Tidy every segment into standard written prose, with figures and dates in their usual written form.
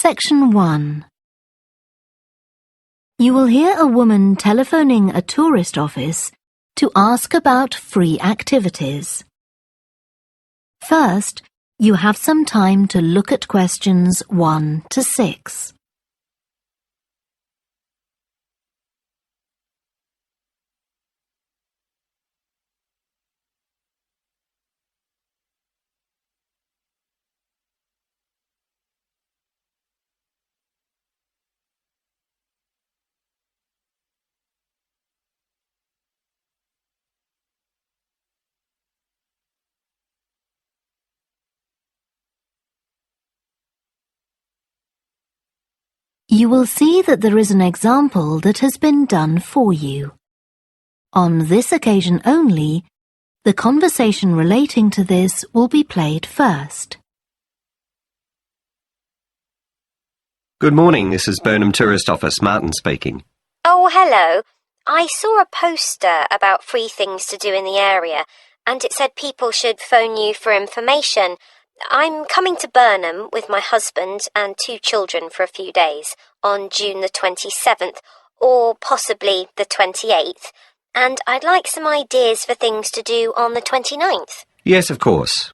Section 1. You will hear a woman telephoning a tourist office to ask about free activities. First, you have some time to look at questions 1 to 6. You will see that there is an example that has been done for you. On this occasion only, the conversation relating to this will be played first. Good morning, this is Burnham Tourist Office, Martin speaking. Oh, hello. I saw a poster about free things to do in the area, and it said people should phone you for information. I'm coming to Burnham with my husband and 2 children for a few days on June the 27th, or possibly the 28th, and I'd like some ideas for things to do on the 29th. Yes, of course.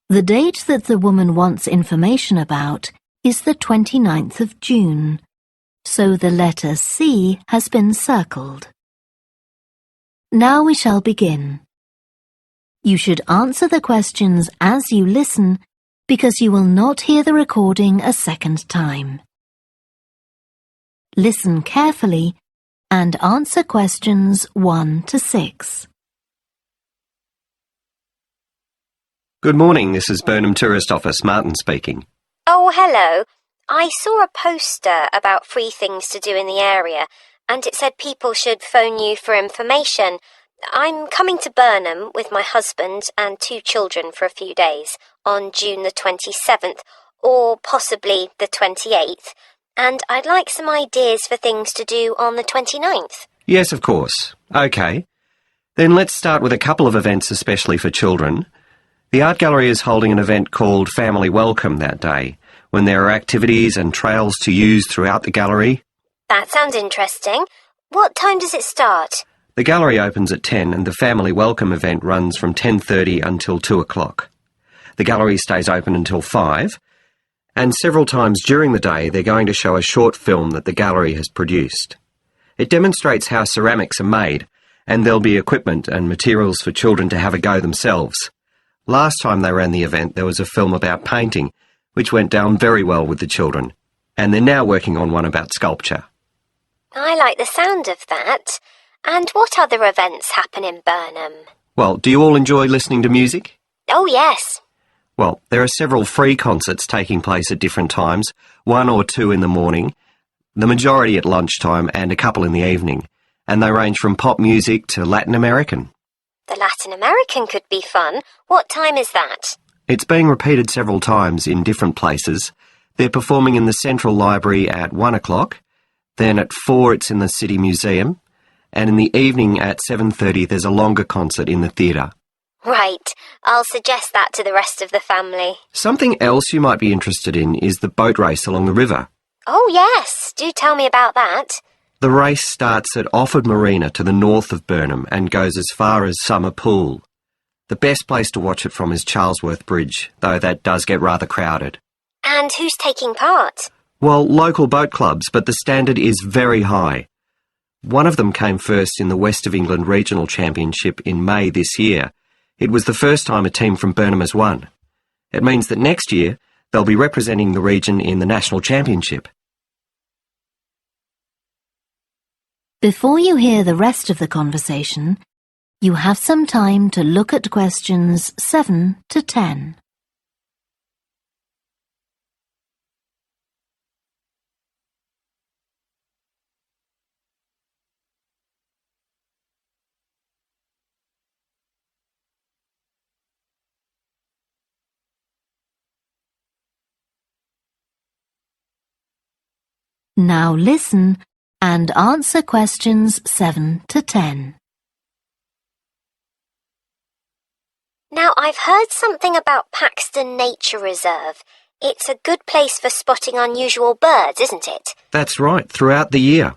The date that the woman wants information about is the 29th of June, so the letter C has been circled. Now we shall begin. You should answer the questions as you listen because you will not hear the recording a second time. Listen carefully and answer questions 1 to 6. Good morning, this is Burnham Tourist Office, Martin speaking. Oh, hello. I saw a poster about free things to do in the area, and it said people should phone you for information. I'm coming to Burnham with my husband and 2 children for a few days on June the 27th, or possibly the 28th, and I'd like some ideas for things to do on the 29th. Yes, of course. OK. Then let's start with a couple of events especially for children. The art gallery is holding an event called Family Welcome that day, when there are activities and trails to use throughout the gallery. That sounds interesting. What time does it start? The gallery opens at 10 and the Family Welcome event runs from 10:30 until 2 o'clock. The gallery stays open until 5, and several times during the day they're going to show a short film that the gallery has produced. It demonstrates how ceramics are made, and there'll be equipment and materials for children to have a go themselves. Last time they ran the event there was a film about painting, which went down very well with the children, and they're now working on one about sculpture. I like the sound of that. And what other events happen in Burnham? Well, do you all enjoy listening to music? Oh, yes. Well, there are several free concerts taking place at different times, 1 or 2 in the morning, the majority at lunchtime and a couple in the evening, and they range from pop music to Latin American. The Latin American could be fun. What time is that? It's being repeated several times in different places. They're performing in the Central Library at 1 o'clock, then at 4 it's in the City Museum, and in the evening at 7:30 there's a longer concert in the theatre. Right. I'll suggest that to the rest of the family. Something else you might be interested in is the boat race along the river. Oh, yes. Do tell me about that. The race starts at Offord Marina to the north of Burnham and goes as far as Summer Pool. The best place to watch it from is Charlesworth Bridge, though that does get rather crowded. And who's taking part? Well, local boat clubs, but the standard is very high. One of them came first in the West of England Regional Championship in May this year. It was the first time a team from Burnham has won. It means that next year they'll be representing the region in the National Championship. Before you hear the rest of the conversation, you have some time to look at questions 7 to 10. Now listen and answer questions 7 to 10. Now, I've heard something about Paxton Nature Reserve. It's a good place for spotting unusual birds, isn't it? That's right, throughout the year.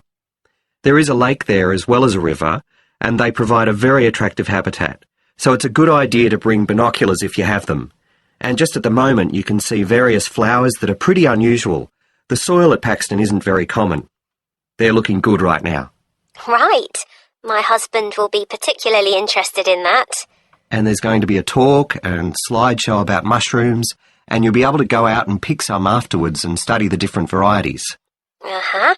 There is a lake there as well as a river, and they provide a very attractive habitat. So it's a good idea to bring binoculars if you have them. And just at the moment you can see various flowers that are pretty unusual. The soil at Paxton isn't very common. They're looking good right now. Right. My husband will be particularly interested in that. And there's going to be a talk and slideshow about mushrooms, and you'll be able to go out and pick some afterwards and study the different varieties. Uh-huh.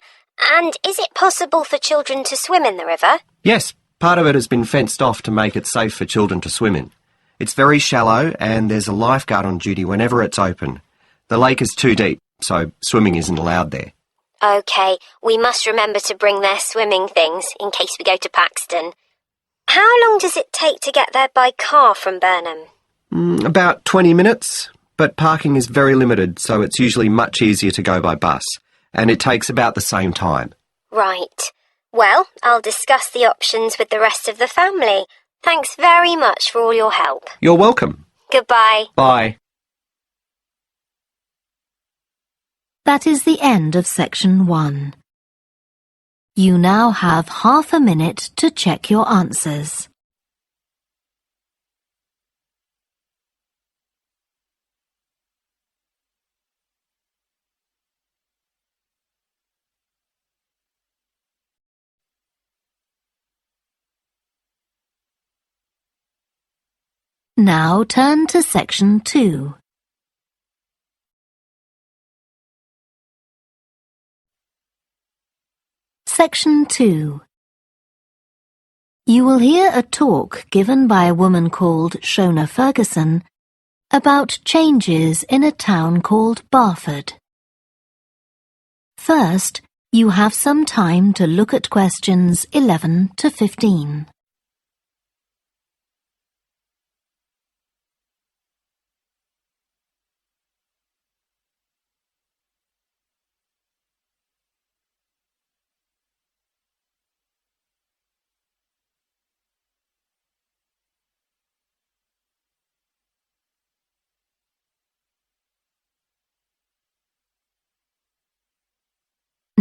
And is it possible for children to swim in the river? Yes, part of it has been fenced off to make it safe for children to swim in. It's very shallow and there's a lifeguard on duty whenever it's open. The lake is too deep, so swimming isn't allowed there. OK, we must remember to bring their swimming things in case we go to Paxton. How long does it take to get there by car from Burnham? About 20 minutes, but parking is very limited, so it's usually much easier to go by bus, and it takes about the same time. Right. Well, I'll discuss the options with the rest of the family. Thanks very much for all your help. You're welcome. Goodbye. Bye. That is the end of section 1. You now have half a minute to check your answers. Now turn to section 2. Section 2. You will hear a talk given by a woman called Shona Ferguson about changes in a town called Barford. First, you have some time to look at questions 11 to 15.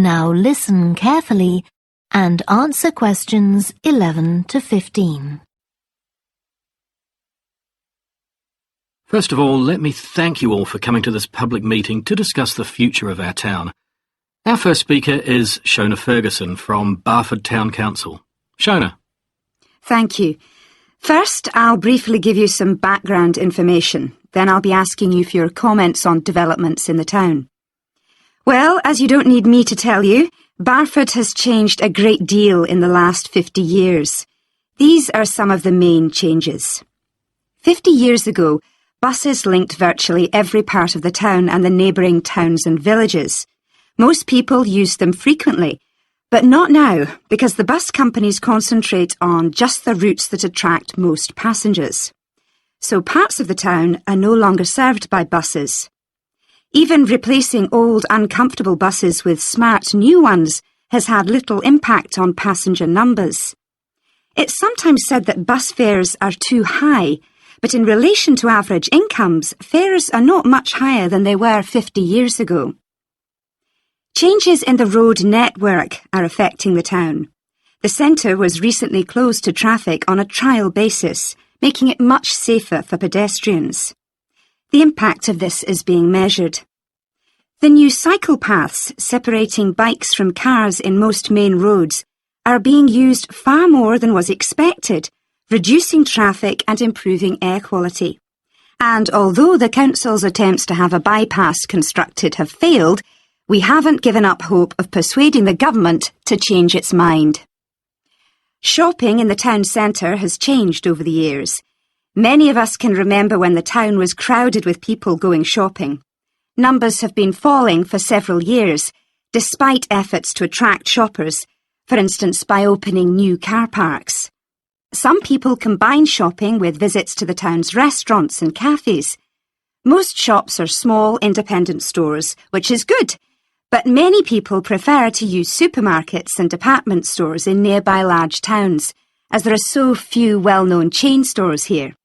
Now listen carefully and answer questions 11 to 15. First of all, let me thank you all for coming to this public meeting to discuss the future of our town. Our first speaker is Shona Ferguson from Barford Town Council. Shona. Thank you. First, I'll briefly give you some background information. Then I'll be asking you for your comments on developments in the town. Well, as you don't need me to tell you, Barford has changed a great deal in the last 50 years. These are some of the main changes. 50 years ago, buses linked virtually every part of the town and the neighbouring towns and villages. Most people used them frequently, but not now, because the bus companies concentrate on just the routes that attract most passengers. So parts of the town are no longer served by buses. Even replacing old, uncomfortable buses with smart new ones has had little impact on passenger numbers. It's sometimes said that bus fares are too high, but in relation to average incomes, fares are not much higher than they were 50 years ago. Changes in the road network are affecting the town. The centre was recently closed to traffic on a trial basis, making it much safer for pedestrians. The impact of this is being measured. The new cycle paths separating bikes from cars in most main roads are being used far more than was expected, reducing traffic and improving air quality. And although the council's attempts to have a bypass constructed have failed, we haven't given up hope of persuading the government to change its mind. Shopping in the town centre has changed over the years. Many of us can remember when the town was crowded with people going shopping. Numbers have been falling for several years, despite efforts to attract shoppers, for instance by opening new car parks. Some people combine shopping with visits to the town's restaurants and cafes. Most shops are small independent stores, which is good, but many people prefer to use supermarkets and department stores in nearby large towns, as there are so few well-known chain stores here.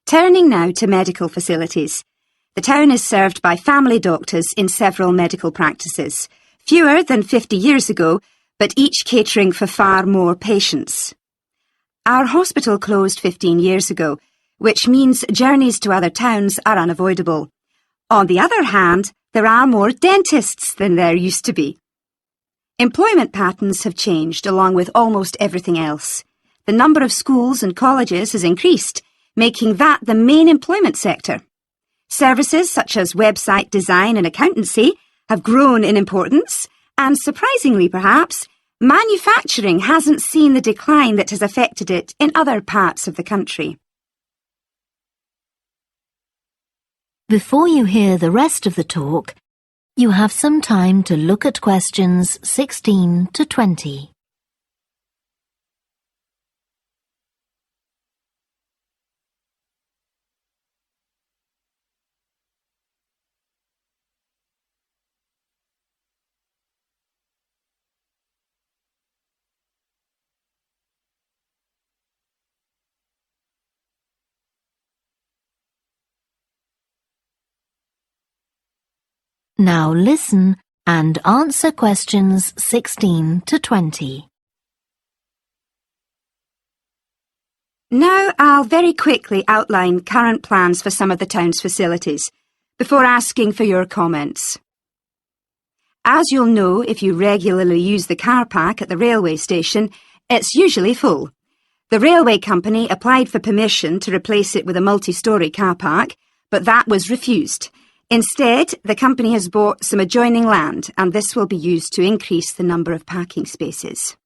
Turning now to medical facilities. The town is served by family doctors in several medical practices, fewer than 50 years ago, but each catering for far more patients. Our hospital closed 15 years ago, which means journeys to other towns are unavoidable. On the other hand, there are more dentists than there used to be. Employment patterns have changed along with almost everything else. The number of schools and colleges has increased, making that the main employment sector. Services such as website design and accountancy have grown in importance, and surprisingly perhaps, manufacturing hasn't seen the decline that has affected it in other parts of the country. Before you hear the rest of the talk, you have some time to look at questions 16 to 20. Now listen and answer questions 16 to 20. Now I'll very quickly outline current plans for some of the town's facilities, before asking for your comments. As you'll know if you regularly use the car park at the railway station, it's usually full. The railway company applied for permission to replace it with a multi-storey car park, but that was refused. Instead, the company has bought some adjoining land, and this will be used to increase the number of parking spaces.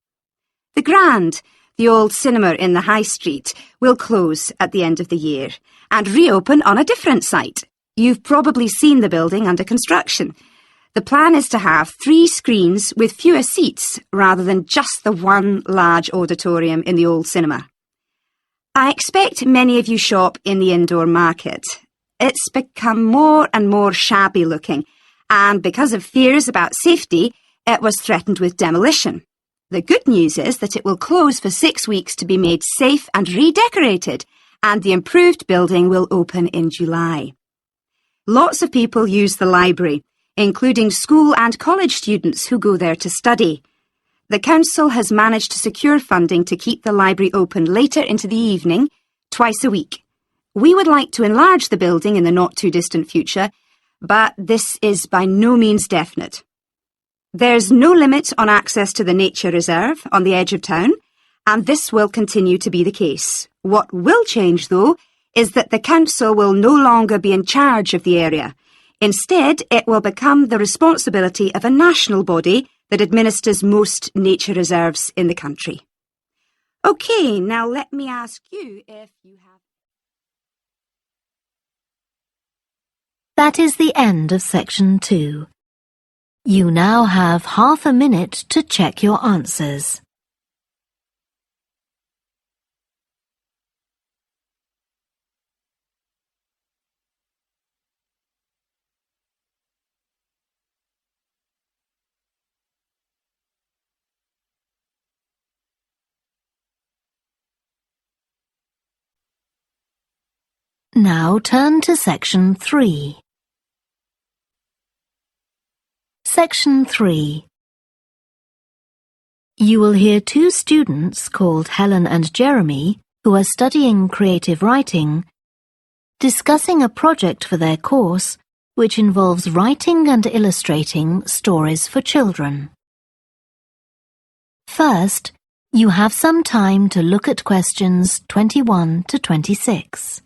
The Grand, the old cinema in the High Street, will close at the end of the year and reopen on a different site. You've probably seen the building under construction. The plan is to have 3 screens with fewer seats rather than just the one large auditorium in the old cinema. I expect many of you shop in the indoor market. It's become more and more shabby looking, and because of fears about safety, it was threatened with demolition. The good news is that it will close for 6 weeks to be made safe and redecorated, and the improved building will open in July. Lots of people use the library, including school and college students who go there to study. The council has managed to secure funding to keep the library open later into the evening, twice a week. We would like to enlarge the building in the not-too-distant future, but this is by no means definite. There's no limit on access to the nature reserve on the edge of town, and this will continue to be the case. What will change, though, is that the council will no longer be in charge of the area. Instead, it will become the responsibility of a national body that administers most nature reserves in the country. OK, now let me ask you if you have... That is the end of section 2. You now have half a minute to check your answers. Now turn to section 3. Section 3. You will hear 2 students called Helen and Jeremy, who are studying creative writing, discussing a project for their course which involves writing and illustrating stories for children. First, you have some time to look at questions 21 to 26.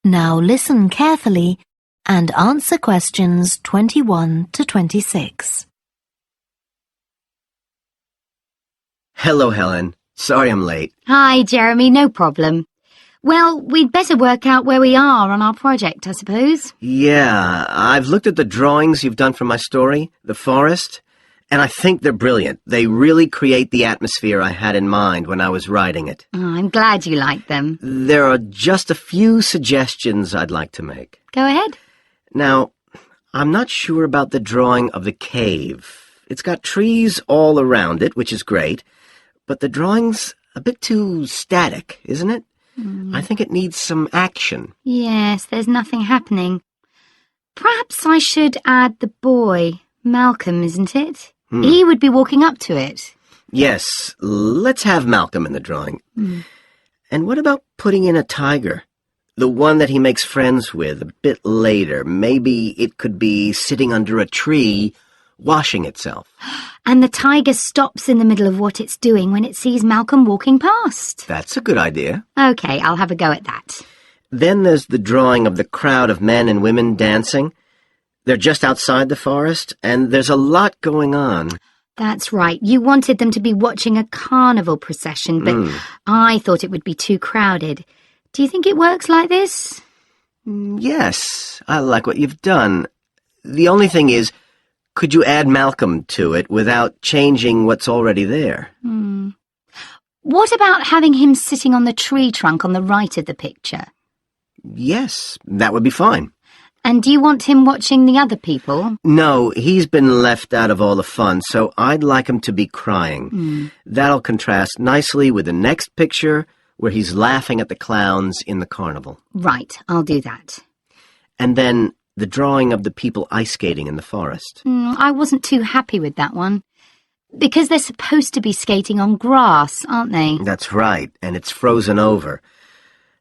Now listen carefully and answer questions 21 to 26. Hello, Helen. Sorry I'm late. Hi, Jeremy, no problem. Well, we'd better work out where we are on our project, I suppose. Yeah, I've looked at the drawings you've done for my story, The Forest, and I think they're brilliant. They really create the atmosphere I had in mind when I was writing it. Oh, I'm glad you like them. There are just a few suggestions I'd like to make. Go ahead. Now, I'm not sure about the drawing of the cave. It's got trees all around it, which is great, but the drawing's a bit too static, isn't it? I think it needs some action. Yes, there's nothing happening. Perhaps I should add the boy, Malcolm, isn't it? He would be walking up to it. Yes, let's have Malcolm in the drawing. And what about putting in a tiger? The one that he makes friends with a bit later. Maybe it could be sitting under a tree, washing itself. And the tiger stops in the middle of what it's doing when it sees Malcolm walking past. That's a good idea. OK, I'll have a go at that. Then there's the drawing of the crowd of men and women dancing. They're just outside the forest, and there's a lot going on. That's right. You wanted them to be watching a carnival procession, but I thought it would be too crowded. Do you think it works like this? Yes, I like what you've done. The only thing is, could you add Malcolm to it without changing what's already there? What about having him sitting on the tree trunk on the right of the picture? Yes, that would be fine. And do you want him watching the other people? No, he's been left out of all the fun, so I'd like him to be crying. That'll contrast nicely with the next picture where he's laughing at the clowns in the carnival. Right, I'll do that. And then the drawing of the people ice skating in the forest. I wasn't too happy with that one. Because they're supposed to be skating on grass, aren't they? That's right, and it's frozen over.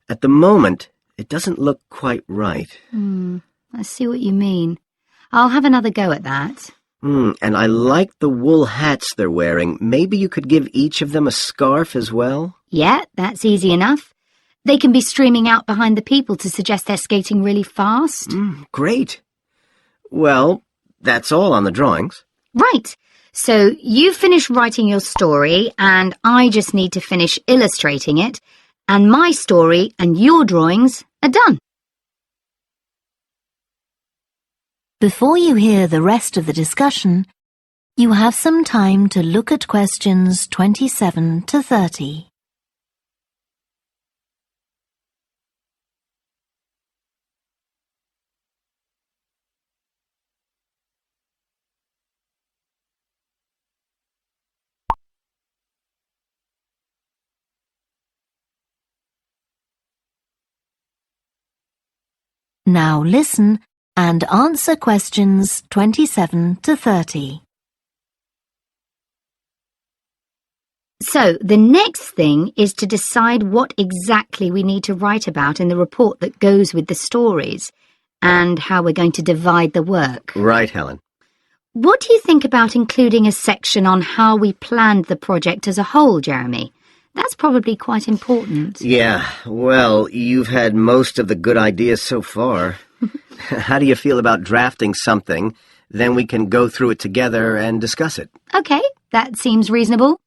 At the moment, it doesn't look quite right. I see what you mean. I'll have another go at that. And I like the wool hats they're wearing. Maybe you could give each of them a scarf as well? Yeah, that's easy enough. They can be streaming out behind the people to suggest they're skating really fast. Great. Well, that's all on the drawings. Right. So you finish writing your story, and I just need to finish illustrating it, and my story and your drawings are done. Before you hear the rest of the discussion, you have some time to look at questions 27 to 30. Now listen and answer questions 27 to 30. So the next thing is to decide what exactly we need to write about in the report that goes with the stories and how we're going to divide the work. Right, Helen. What do you think about including a section on how we planned the project as a whole, Jeremy? That's probably quite important. Yeah, well, you've had most of the good ideas so far. How do you feel about drafting something? Then we can go through it together and discuss it. OK, that seems reasonable.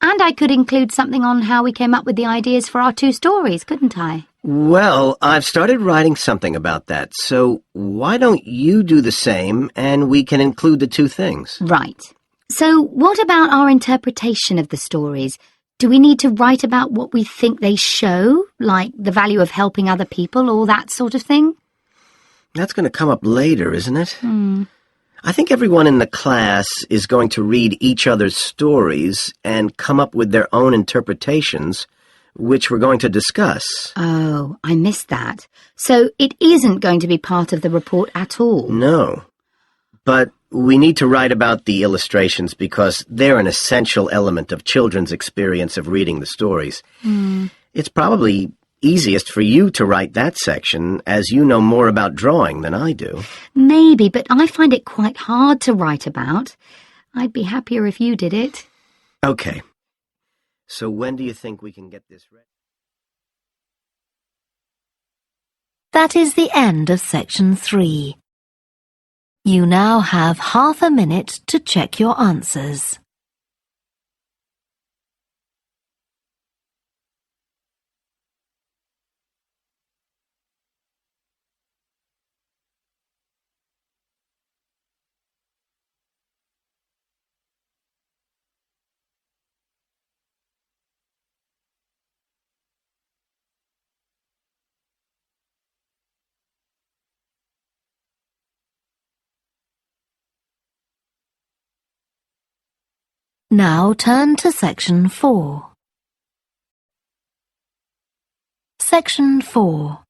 And I could include something on how we came up with the ideas for our two stories, couldn't I? Well, I've started writing something about that, so why don't you do the same and we can include the two things? Right. So what about our interpretation of the stories? Do we need to write about what we think they show, like the value of helping other people or that sort of thing? That's going to come up later, isn't it? I think everyone in the class is going to read each other's stories and come up with their own interpretations, which we're going to discuss. Oh, I missed that. So it isn't going to be part of the report at all? No. But we need to write about the illustrations because they're an essential element of children's experience of reading the stories. It's probably easiest for you to write that section, as you know more about drawing than I do. Maybe, but I find it quite hard to write about. I'd be happier if you did it. Okay. So when do you think we can get this ready? That is the end of section 3. You now have half a minute to check your answers. Now turn to Section 4. Section 4.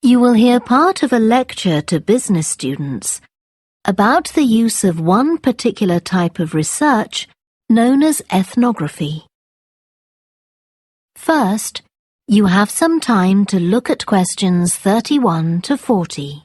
You will hear part of a lecture to business students about the use of one particular type of research known as ethnography. First, you have some time to look at questions 31 to 40.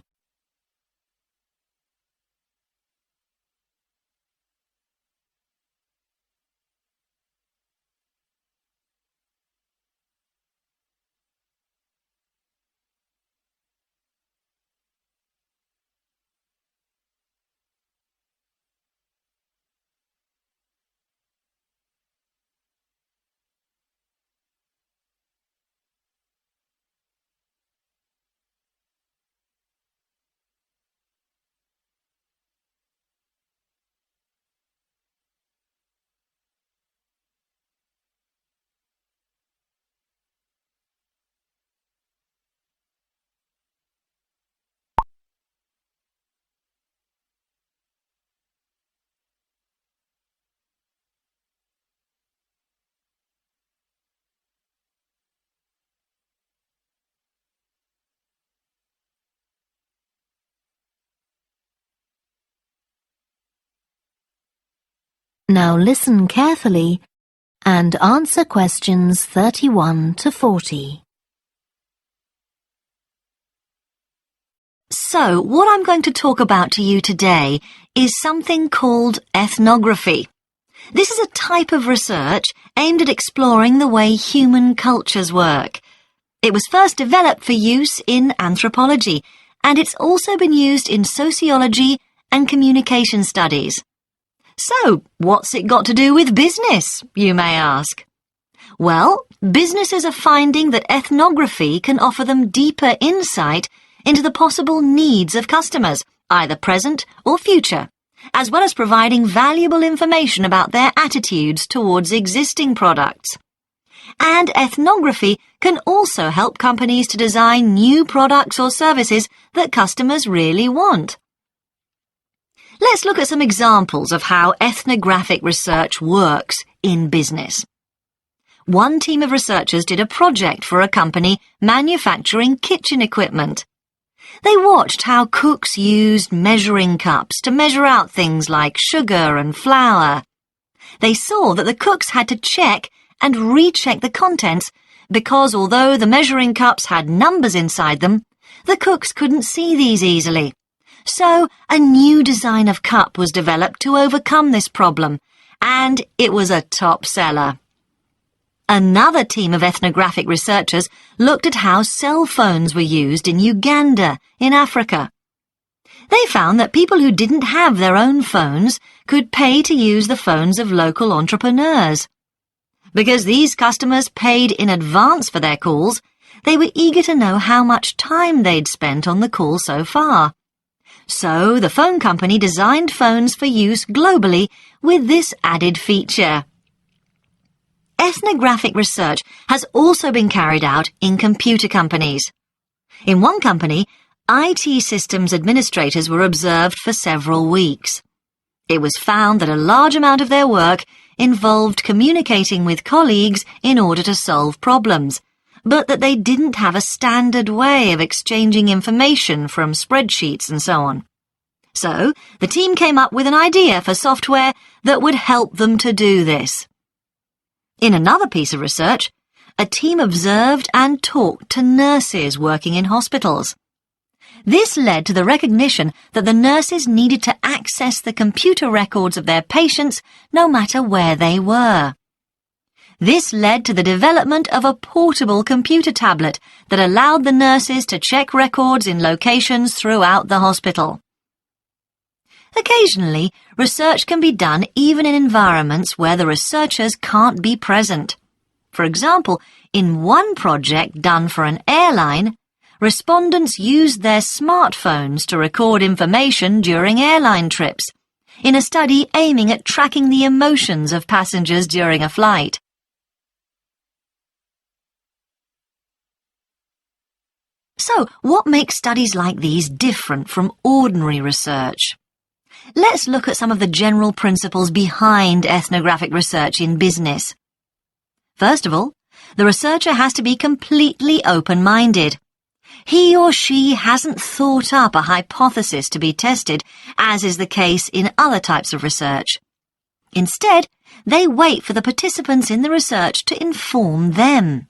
Now listen carefully and answer questions 31 to 40. So, what I'm going to talk about to you today is something called ethnography. This is a type of research aimed at exploring the way human cultures work. It was first developed for use in anthropology, and it's also been used in sociology and communication studies. So, what's it got to do with business, you may ask? Well, businesses are finding that ethnography can offer them deeper insight into the possible needs of customers, either present or future, as well as providing valuable information about their attitudes towards existing products. And ethnography can also help companies to design new products or services that customers really want. Let's look at some examples of how ethnographic research works in business. One team of researchers did a project for a company manufacturing kitchen equipment. They watched how cooks used measuring cups to measure out things like sugar and flour. They saw that the cooks had to check and recheck the contents because although the measuring cups had numbers inside them, the cooks couldn't see these easily. So, a new design of cup was developed to overcome this problem, and it was a top seller. Another team of ethnographic researchers looked at how cell phones were used in Uganda, in Africa. They found that people who didn't have their own phones could pay to use the phones of local entrepreneurs. Because these customers paid in advance for their calls, they were eager to know how much time they'd spent on the call so far. So, the phone company designed phones for use globally with this added feature. Ethnographic research has also been carried out in computer companies. In one company, IT systems administrators were observed for several weeks. It was found that a large amount of their work involved communicating with colleagues in order to solve problems, but that they didn't have a standard way of exchanging information from spreadsheets and so on. So, the team came up with an idea for software that would help them to do this. In another piece of research, a team observed and talked to nurses working in hospitals. This led to the recognition that the nurses needed to access the computer records of their patients no matter where they were. This led to the development of a portable computer tablet that allowed the nurses to check records in locations throughout the hospital. Occasionally, research can be done even in environments where the researchers can't be present. For example, in one project done for an airline, respondents used their smartphones to record information during airline trips, in a study aiming at tracking the emotions of passengers during a flight. So, what makes studies like these different from ordinary research? let's look at some of the general principles behind ethnographic research in business. First of all, the researcher has to be completely open-minded. He or she hasn't thought up a hypothesis to be tested, as is the case in other types of research. Instead, they wait for the participants in the research to inform them.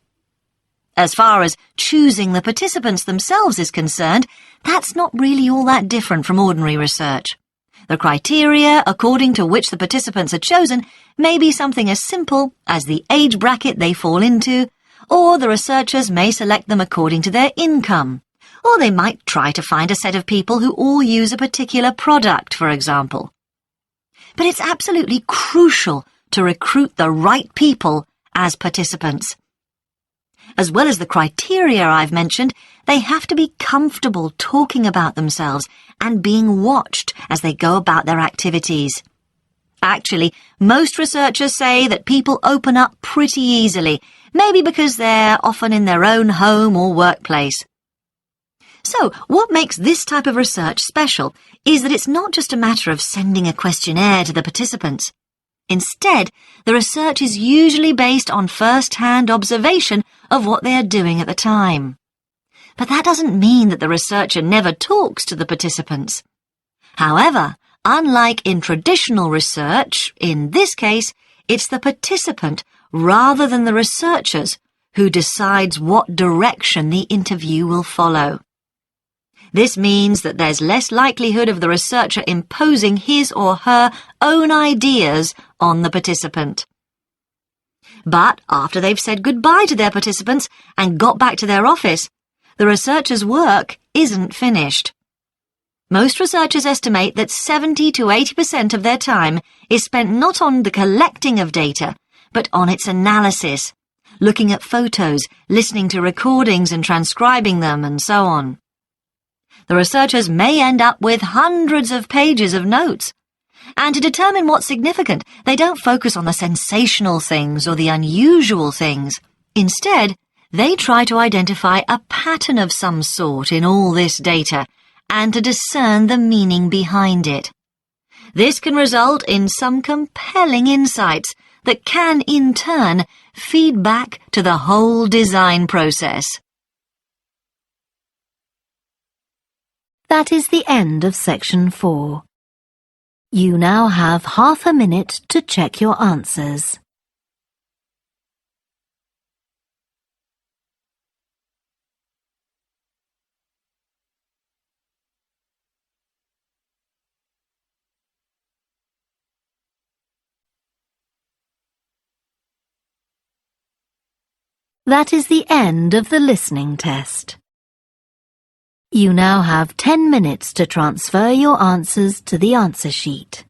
As far as choosing the participants themselves is concerned, that's not really all that different from ordinary research. The criteria according to which the participants are chosen may be something as simple as the age bracket they fall into, or the researchers may select them according to their income, or they might try to find a set of people who all use a particular product, for example. But it's absolutely crucial to recruit the right people as participants. As well as the criteria I've mentioned, they have to be comfortable talking about themselves and being watched as they go about their activities. Actually, most researchers say that people open up pretty easily, maybe because they're often in their own home or workplace. So, what makes this type of research special is that it's not just a matter of sending a questionnaire to the participants. Instead, the research is usually based on first-hand observation of what they are doing at the time. But that doesn't mean that the researcher never talks to the participants. However, unlike in traditional research, in this case, it's the participant rather than the researchers who decides what direction the interview will follow. This means that there's less likelihood of the researcher imposing his or her own ideas on the participant. But after they've said goodbye to their participants and got back to their office, the researcher's work isn't finished. Most researchers estimate that 70 to 80% of their time is spent not on the collecting of data, but on its analysis, looking at photos, listening to recordings and transcribing them, and so on. The researchers may end up with hundreds of pages of notes. And to determine what's significant, they don't focus on the sensational things or the unusual things. Instead, they try to identify a pattern of some sort in all this data and to discern the meaning behind it. This can result in some compelling insights that can, in turn, feed back to the whole design process. That is the end of section 4. You now have half a minute to check your answers. That is the end of the listening test. You now have 10 minutes to transfer your answers to the answer sheet.